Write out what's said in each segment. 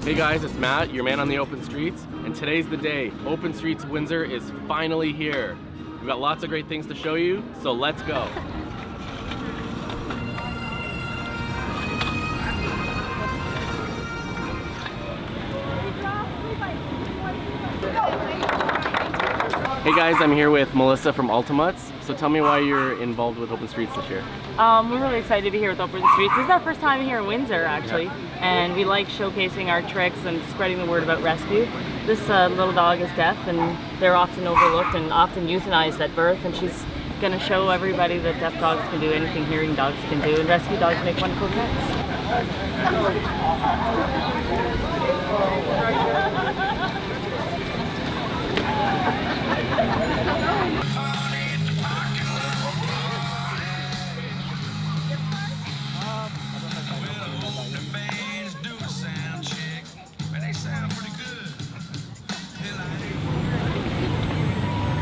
Hey guys, it's Matt, your man on the open streets, and today's the day. Open Streets Windsor is finally here. We've got lots of great things to show you, so let's go. Hey guys, I'm here with Melissa from Ultimates. So tell me why you're involved with Open Streets this year. We're really excited to be here with Open Streets. This is our first time here in Windsor, actually, and we like showcasing our tricks and spreading the word about rescue. This little dog is deaf, and they're often overlooked and often euthanized at birth, and she's going to show everybody that deaf dogs can do anything hearing dogs can do, and rescue dogs make wonderful pets.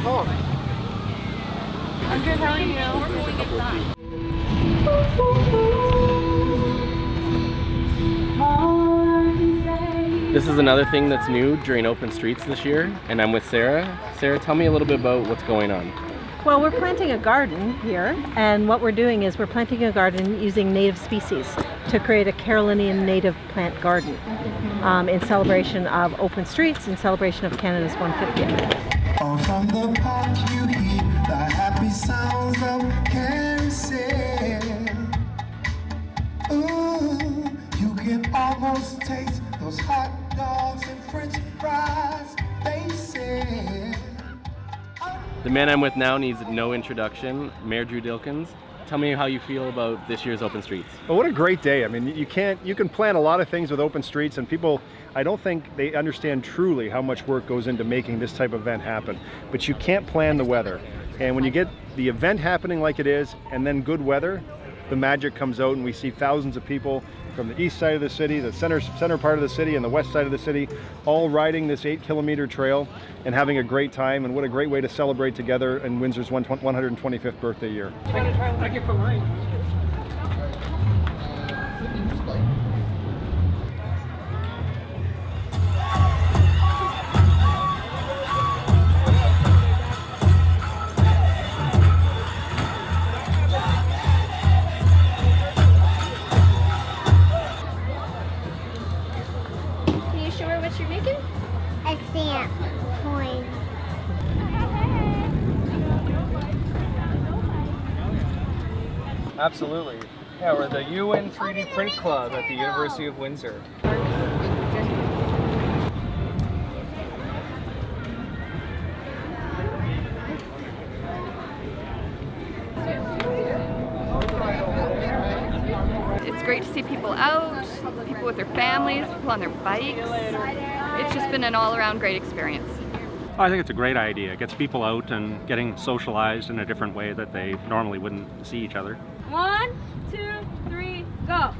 Oh. I'm good, how are you? This is another thing that's new during Open Streets this year, and I'm with Sarah. Sarah, tell me a little bit about what's going on. Well, we're planting a garden here, and what we're doing is we're planting a garden using native species to create a Carolinian native plant garden in celebration of Open Streets, in celebration of Canada's 150th. All from the park you hear the happy sounds of carousel. Ooh, you can almost taste those hot dogs and French fries, they say. The man I'm with now needs no introduction, Mayor Drew Dilkins. Tell me how you feel about this year's Open Streets. Well, what a great day. I mean, you can plan a lot of things with Open Streets, and people, I don't think they understand truly how much work goes into making this type of event happen. But you can't plan the weather. And when you get the event happening like it is, and then good weather, the magic comes out, and we see thousands of people from the east side of the city, the center part of the city, and the west side of the city, all riding this 8-kilometer trail and having a great time. And what a great way to celebrate together in Windsor's 125th birthday year. I can put mine. A stamp coin. Absolutely. Yeah, we're the UN 3D Print Club at the University of Windsor. It's great to see people out, people with their families, people on their bikes. It's just been an all-around great experience. I think it's a great idea. It gets people out and getting socialized in a different way that they normally wouldn't see each other. 1, 2, 3, go!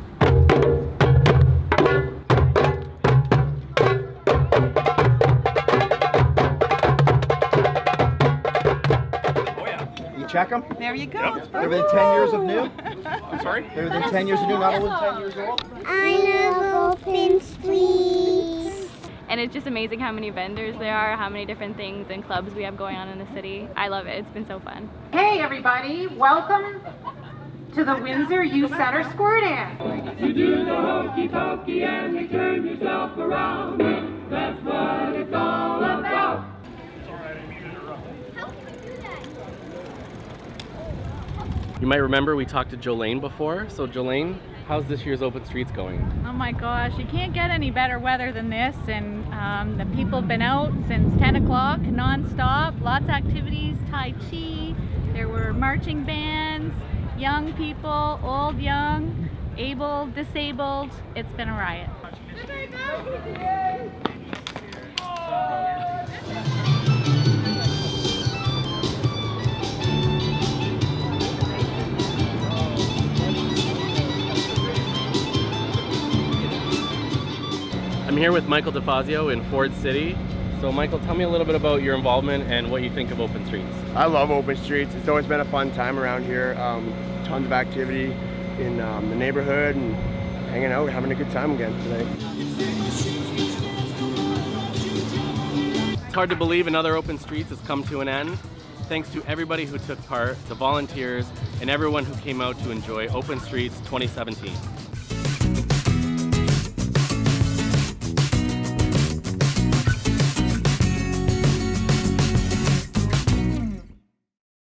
You check them? There you go. Yep. They're within 10 years of new? I'm sorry? They're within 10 years of new, not within 10 years old? I love Open Streets. And it's just amazing how many vendors there are, how many different things and clubs we have going on in the city. I love it. It's been so fun. Hey everybody, welcome to the Windsor Youth Center Square Dance. You do the hokey pokey and you turn yourself around. That's what it's all about. You might remember we talked to Jolene before. So Jolene, how's this year's Open Streets going? Oh my gosh, you can't get any better weather than this, and the people have been out since 10 o'clock non-stop. Lots of activities, Tai Chi, there were marching bands, young people, old, young, able, disabled. It's been a riot. I'm here with Michael DeFazio in Ford City. So Michael, tell me a little bit about your involvement and what you think of Open Streets. I love Open Streets. It's always been a fun time around here. Tons of activity in the neighborhood and hanging out, having a good time again today. It's hard to believe another Open Streets has come to an end. Thanks to everybody who took part, the volunteers, and everyone who came out to enjoy Open Streets 2017.